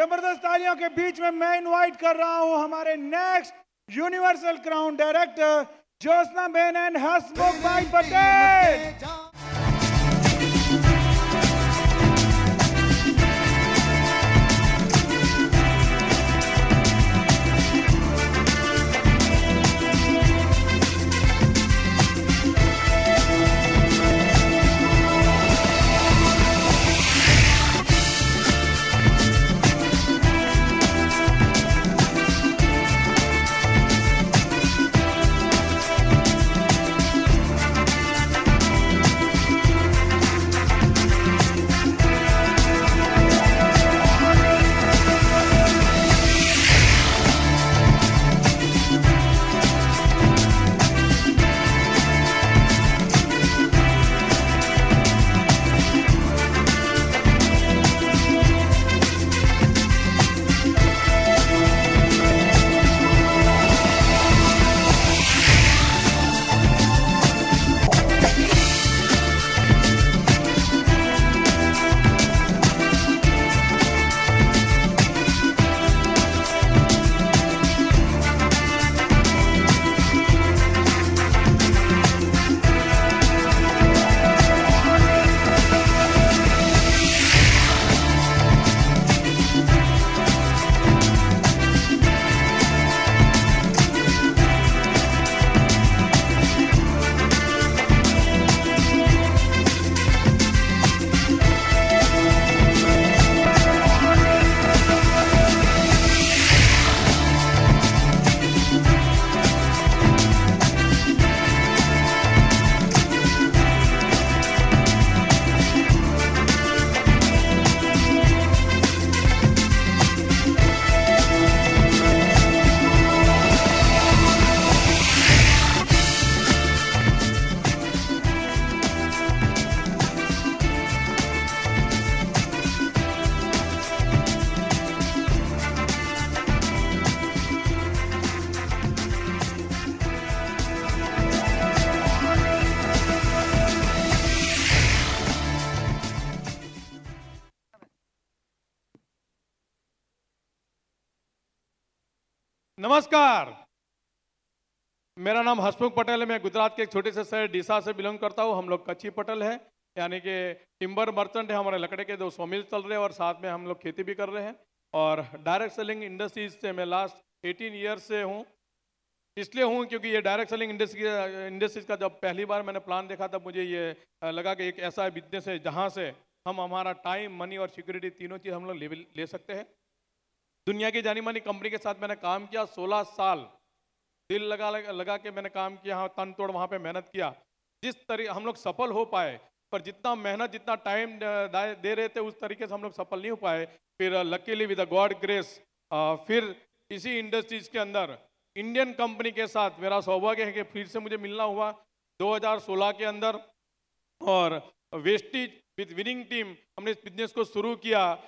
जबरदस्त तालियों के बीच में मैं इनवाइट कर रहा हूं हमारे next universal crown director Jyotsna ben and Hasmukh bhai Patel. नमस्कार, मेरा नाम हसमुख पटेल है। मैं गुजरात के एक छोटे से शहर डीसा से बिलोंग करता हूँ। हम लोग कच्ची पटेल है, यानी कि टिम्बर मर्चेंट है। हमारे लकड़े के 2 सॉमिल चल रहे हैं और साथ में हम लोग खेती भी कर रहे हैं। और डायरेक्ट सेलिंग इंडस्ट्रीज से मैं लास्ट 18 ईयर्स से हूँ। इसलिए हूँ क्योंकि ये डायरेक्ट सेलिंग इंडस्ट्रीज का जब पहली बार मैंने प्लान देखा तब मुझे ये लगा कि एक ऐसा बिजनेस है जहाँ से हम हमारा टाइम, मनी और सिक्योरिटी तीनों चीज़ हम लोग ले सकते हैं। दुनिया की जानी मानी कंपनी के साथ मैंने काम किया। 16 साल दिल लगा के मैंने काम किया, तन तोड़ वहाँ पे मेहनत किया। जिस तरीके हम लोग सफल हो पाए, पर जितना मेहनत जितना टाइम दे रहे थे उस तरीके से हम लोग सफल नहीं हो पाए। फिर लकीली विद गॉड ग्रेस फिर इसी इंडस्ट्रीज के अंदर इंडियन कंपनी के साथ मेरा सौभाग्य है कि फिर से मुझे मिलना हुआ 2016 के अंदर। और वेस्टीज विद विनिंग टीम हमने इस बिजनेस को शुरू किया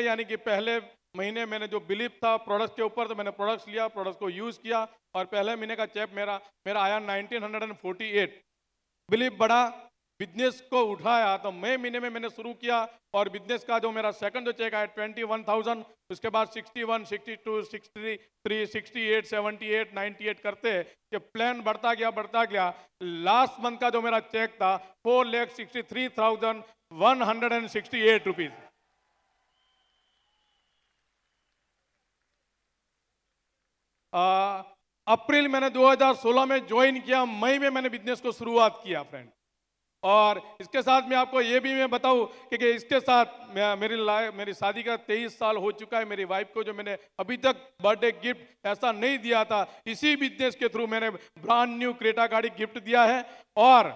यानी कि पहले महीने मैंने जो बिलीव था प्रोडक्ट्स के ऊपर, तो मैंने प्रोडक्ट्स लिया, प्रोडक्ट्स को यूज़ किया और पहले महीने का चेक मेरा आया 1948। बिलीव बढ़ा, बिजनेस को उठाया, तो मई महीने में मैंने शुरू किया और बिजनेस का जो मेरा सेकंड जो चेक आया 21,000, उसके बाद 61, 62, 63, 68, 78, 98 करते कि प्लान बढ़ता गया। लास्ट मंथ का जो मेरा चेक था 4,63,168 रुपीज। अप्रैल मैंने 2016 में ज्वाइन किया, मई में मैंने बिजनेस को शुरुआत किया फ्रेंड। और इसके साथ मैं आपको ये भी मैं बताऊं कि इसके साथ मेरी शादी का 23 साल हो चुका है। मेरी वाइफ को जो मैंने अभी तक बर्थडे गिफ्ट ऐसा नहीं दिया था, इसी बिजनेस के थ्रू मैंने ब्रांड न्यू क्रेटा गाड़ी गिफ्ट दिया है। और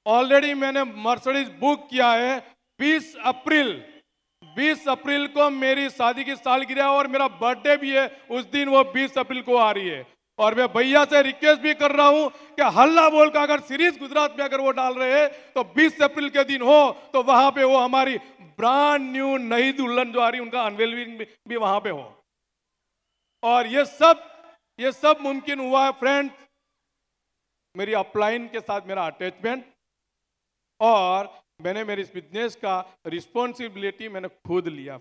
ऑलरेडी मैंने मर्सिडीज बुक किया है 20 अप्रैल को मेरी शादी की सालगिरह और मेरा बर्थडे भी है उस दिन, वो 20 अप्रैल को आ रही है। और मैं भैया से रिक्वेस्ट भी कर रहा हूं कि हल्ला बोल का अगर सीरीज गुजरात में अगर वो डाल रहे हैं तो 20 अप्रैल के दिन हो तो वहां पे वो हमारी ब्रांड न्यू नई दुल्हन जो आ रही उनका अनवेलिंग भी वहां पे हो। और ये सब मुमकिन हुआ है फ्रेंड मेरी अपलाइन के साथ मेरा अटैचमेंट, और मैंने मेरी इस बिजनेस का रिस्पॉन्सिबिलिटी मैंने खुद लिया।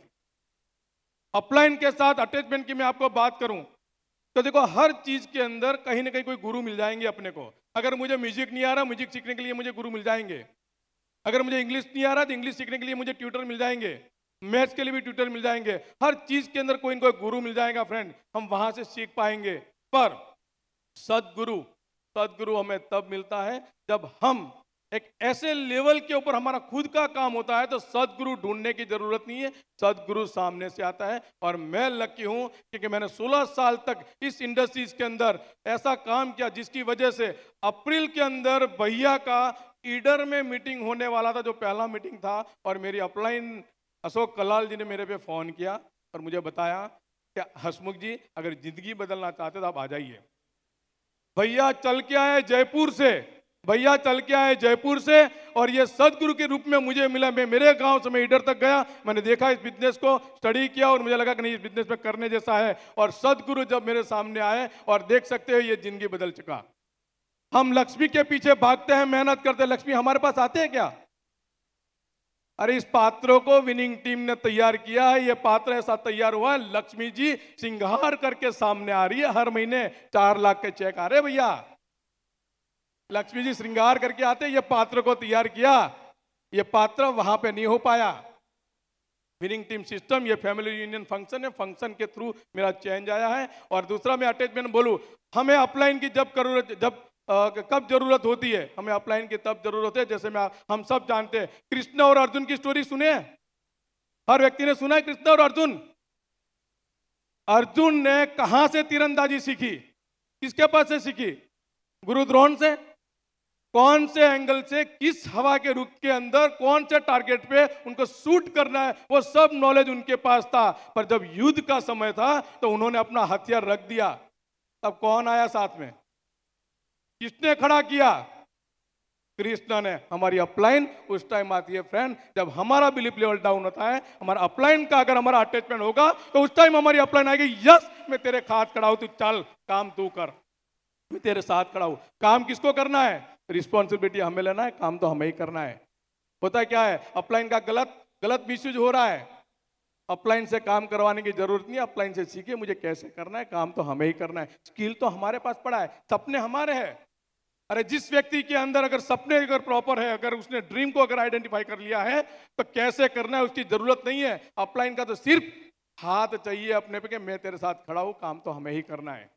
अपलाइन के साथ अटैचमेंट की मैं आपको बात करूं तो देखो, हर चीज के अंदर कहीं ना कहीं कोई गुरु मिल जाएंगे अपने को। अगर मुझे म्यूजिक नहीं आ रहा, म्यूजिक सीखने के लिए मुझे गुरु मिल जाएंगे। अगर मुझे इंग्लिश नहीं आ रहा तो इंग्लिश सीखने के लिए मुझे ट्यूटर मिल जाएंगे। मैथ्स के लिए भी ट्यूटर मिल जाएंगे। हर चीज के अंदर कोई ना कोई गुरु मिल जाएगा फ्रेंड, हम वहां से सीख पाएंगे। पर सदगुरु सदगुरु हमें तब मिलता है जब हम एक ऐसे लेवल के ऊपर हमारा खुद का काम होता है, तो सदगुरु ढूंढने की जरूरत नहीं है, सदगुरु सामने से आता है। और मैं लकी हूं क्योंकि मैंने 16 साल तक इस इंडस्ट्रीज के अंदर ऐसा काम किया जिसकी वजह से अप्रैल के अंदर भैया का ईडर में मीटिंग होने वाला था, जो पहला मीटिंग था, और मेरी अपलाइन अशोक कलाल जी ने मेरे पे फोन किया और मुझे बताया कि हसमुख जी, अगर जिंदगी बदलना चाहते तो आप आ जाइए। भैया चल के आए जयपुर से, भैया चल के आए जयपुर से, और ये सदगुरु के रूप में मुझे मिला। मैं मेरे गांव से मैं ईडर तक गया, मैंने देखा इस बिजनेस को, स्टडी किया, और मुझे लगा कि नहीं, इस बिजनेस में करने जैसा है। और सदगुरु जब मेरे सामने आए, और देख सकते हो ये जिंदगी बदल चुका। हम लक्ष्मी के पीछे भागते हैं, मेहनत करते हैं, लक्ष्मी हमारे पास आते हैं क्या? अरे इस पात्रों को विनिंग टीम ने तैयार किया है। ये पात्र ऐसा तैयार हुआ है, लक्ष्मी जी श्रृंगार करके सामने आ रही है। हर महीने 4 लाख के चेक आ रहे भैया, लक्ष्मी जी श्रृंगार करके आते। ये पात्र को तैयार किया, ये पात्र वहां पे नहीं हो पाया। विनिंग टीम सिस्टम, ये फैमिली यूनियन फंक्शन है, फंक्शन के थ्रू मेरा चेंज आया है। और दूसरा मैं अटैचमेंट बोलूं, हमें अपलाइन की कब जरूरत होती है, हमें अपलाइन की तब जरूरत है जैसे हम सब जानते हैं, कृष्ण और अर्जुन की स्टोरी सुने, हर व्यक्ति ने सुना है कृष्ण और अर्जुन। अर्जुन ने कहां से तीरंदाजी सीखी, किसके पास से सीखी? गुरु द्रोण से। कौन से एंगल से, किस हवा के रुख के अंदर, कौन से टारगेट पे उनको शूट करना है, वो सब नॉलेज उनके पास था। पर जब युद्ध का समय था तो उन्होंने अपना हथियार रख दिया। तब कौन आया साथ में? किसने खड़ा किया? कृष्ण ने। हमारी अपलाइन उस टाइम आती है फ्रेंड जब हमारा बिलीफ लेवल डाउन होता है। हमारा अपलाइन का अगर हमारा अटैचमेंट होगा तो उस टाइम हमारी अपलाइन आएगी, यस मैं तेरे साथ खड़ा हूं, तू चल काम तू कर, मैं तेरे साथ खड़ा हूं। काम किसको करना है? रिस्पॉन्सिबिलिटी हमें लेना है, काम तो हमें ही करना है। होता है क्या है, अपलाइन का गलत मिसयूज हो रहा है। अपलाइन से काम करवाने की जरूरत नहीं है, अपलाइन से सीखे मुझे कैसे करना है, काम तो हमें ही करना है। स्किल तो हमारे पास पड़ा है, सपने हमारे हैं। अरे जिस व्यक्ति के अंदर अगर सपने अगर प्रॉपर है, अगर उसने ड्रीम को अगर आइडेंटिफाई कर लिया है, तो कैसे करना है उसकी जरूरत नहीं है। अपलाइन का तो सिर्फ हाथ चाहिए अपने पे कि मैं तेरे साथ खड़ा हूं, काम तो हमें ही करना है,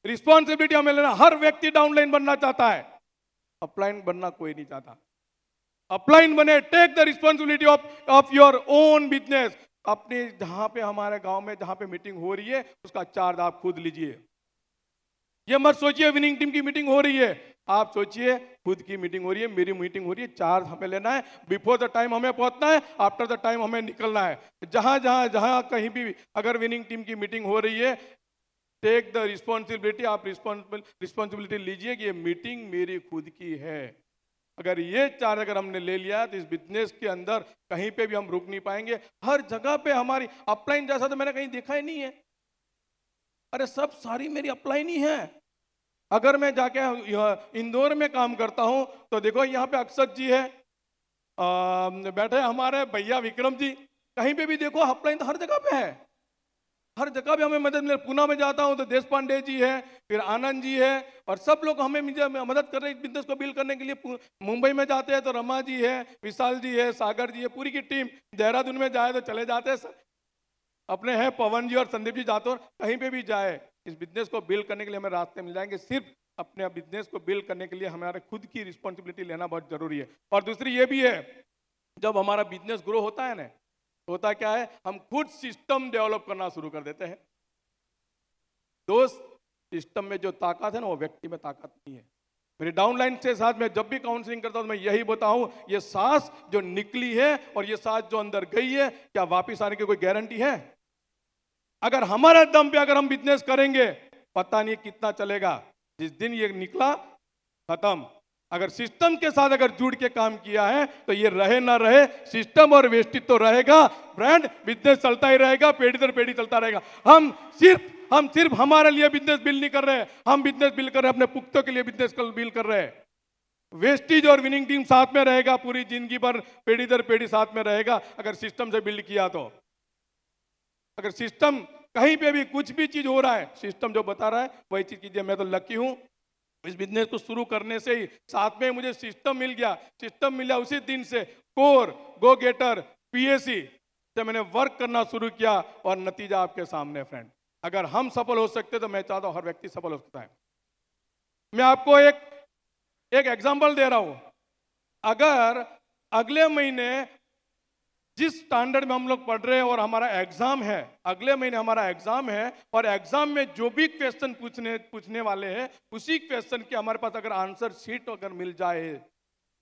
रिस्पॉन्सिबिलिटी हमें लेना। हर व्यक्ति डाउनलाइन बनना चाहता है, अपलाइन बनना कोई नहीं चाहता। अपलाइन बने, take the responsibility of your own business. अपने जहां पे हमारे गांव में जहां पे मीटिंग हो रही है उसका चार्ज आप खुद लीजिए। ये मत सोचिए विनिंग टीम की मीटिंग हो रही है, आप सोचिए खुद की मीटिंग हो रही है, मेरी मीटिंग हो रही है। चार्ज हमें लेना है, बिफोर द टाइम हमें पहुंचना है, आफ्टर द टाइम हमें निकलना है। जहां जहां जहां कहीं भी अगर विनिंग टीम की मीटिंग हो रही है, टेक द रिस्पॉन्सिबिलिटी, आप रिस्पॉन्सिबिलिटी लीजिए कि ये मीटिंग मेरी खुद की है। अगर ये चार्ज अगर हमने ले लिया तो इस बिजनेस के अंदर कहीं पे भी हम रुक नहीं पाएंगे। हर जगह पे हमारी अपलाइन जैसा तो मैंने कहीं देखा ही नहीं है। अरे सब सारी मेरी अपलाइन ही है। अगर मैं जाके इंदौर में काम करता हूं तो देखो यहाँ पे अक्षत जी है, बैठे हमारे भैया विक्रम जी, कहीं पे भी देखो अपलाइन तो हर जगह पे है, हर जगह भी हमें मदद मिले। पुणे में जाता हूं तो देश पांडे जी है, फिर आनंद जी है, और सब लोग हमें मदद कर रहे हैं बिजनेस को बिल्ड करने के लिए। मुंबई में जाते हैं तो रमा जी है, विशाल जी है, सागर जी है, पूरी की टीम। देहरादून में जाए तो चले जाते हैं अपने हैं पवन जी और संदीप जी जातौर। कहीं पे भी जाए इस बिजनेस को बिल्ड करने के लिए हमें रास्ते मिल जाएंगे। सिर्फ अपने बिजनेस को बिल्ड करने के लिए हमारे खुद की रिस्पॉन्सिबिलिटी लेना बहुत जरूरी है। और दूसरी ये भी है, जब हमारा बिजनेस ग्रो होता है ना, होता क्या है, हम खुद सिस्टम डेवलप करना शुरू कर देते हैं। दोस्त, सिस्टम में जो ताकत है ना वो व्यक्ति में ताकत नहीं है। मेरे डाउनलाइन के साथ मैं जब भी काउंसलिंग करता हूं तो मैं यही बताऊं, ये सांस जो निकली है और ये सांस जो अंदर गई है, क्या वापस आने की कोई गारंटी है? अगर हमारे दम पे अगर हम बिजनेस करेंगे पता नहीं कितना चलेगा, जिस दिन ये निकला खत्म। अगर सिस्टम के साथ अगर जुड़ के काम किया है तो ये रहे ना रहे, सिस्टम और वेस्टेज तो रहेगा ब्रांड, बिजनेस चलता ही रहेगा, पेढ़ी दर पेढ़ी चलता रहेगा। हम सिर्फ हमारे लिए बिजनेस बिल्ड नहीं कर रहे, हम बिजनेस बिल्ड कर रहे हैं अपने पुख्तों के लिए, बिजनेस बिल्ड कर रहे हैं। वेस्टेज और विनिंग टीम साथ में रहेगा, पूरी जिंदगी भर पेढ़ी दर पेढ़ी साथ में रहेगा अगर सिस्टम से बिल्ड किया तो। अगर सिस्टम कहीं पे भी कुछ भी चीज हो रहा है, सिस्टम जो बता रहा है वही चीज कीजिए। मैं तो लकी हूं, इस बिजनेस को शुरू करने से ही साथ में मुझे सिस्टम मिल गया। सिस्टम मिला उसी दिन से कोर, गो गेटर, पीएसी से मैंने वर्क करना शुरू किया और नतीजा आपके सामने फ्रेंड। अगर हम सफल हो सकते तो मैं चाहता हूं हर व्यक्ति सफल हो सकता है। मैं आपको एक एग्जांपल दे रहा हूं। अगर अगले महीने जिस स्टैंडर्ड में हम लोग पढ़ रहे हैं और हमारा एग्जाम है, अगले महीने हमारा एग्जाम है और एग्जाम में जो भी क्वेश्चन पूछने वाले हैं उसी क्वेश्चन के हमारे पास अगर आंसर शीट अगर मिल जाए,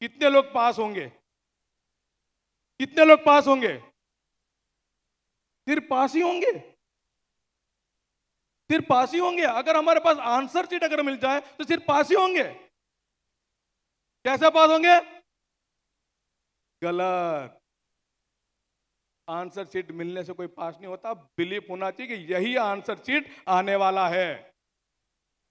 कितने लोग पास होंगे? कितने लोग पास होंगे? सिर्फ पास ही होंगे, सिर्फ पास ही होंगे। अगर हमारे पास आंसर शीट अगर मिल जाए तो सिर्फ पास ही होंगे। कैसे पास होंगे? गलत। आंसर शीट मिलने से कोई पास नहीं होता। बिलीफ होना चाहिए कि यही आंसर शीट आने वाला है।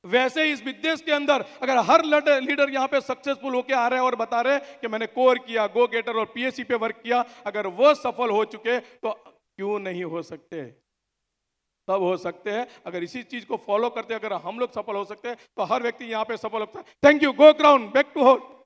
वैसे इस बिजनेस के अंदर अगर हर लीडर यहां पे सक्सेसफुल होके आ रहे हैं और बता रहे हैं कि मैंने कोर किया, गो गेटर और पीएससी पे वर्क किया, अगर वो सफल हो चुके तो क्यों नहीं हो सकते? सब हो सकते हैं। अगर इसी चीज को फॉलो करते अगर हम लोग सफल हो सकते हैं तो हर व्यक्ति यहां पे सफल होता है। Thank you. Go crown back to host.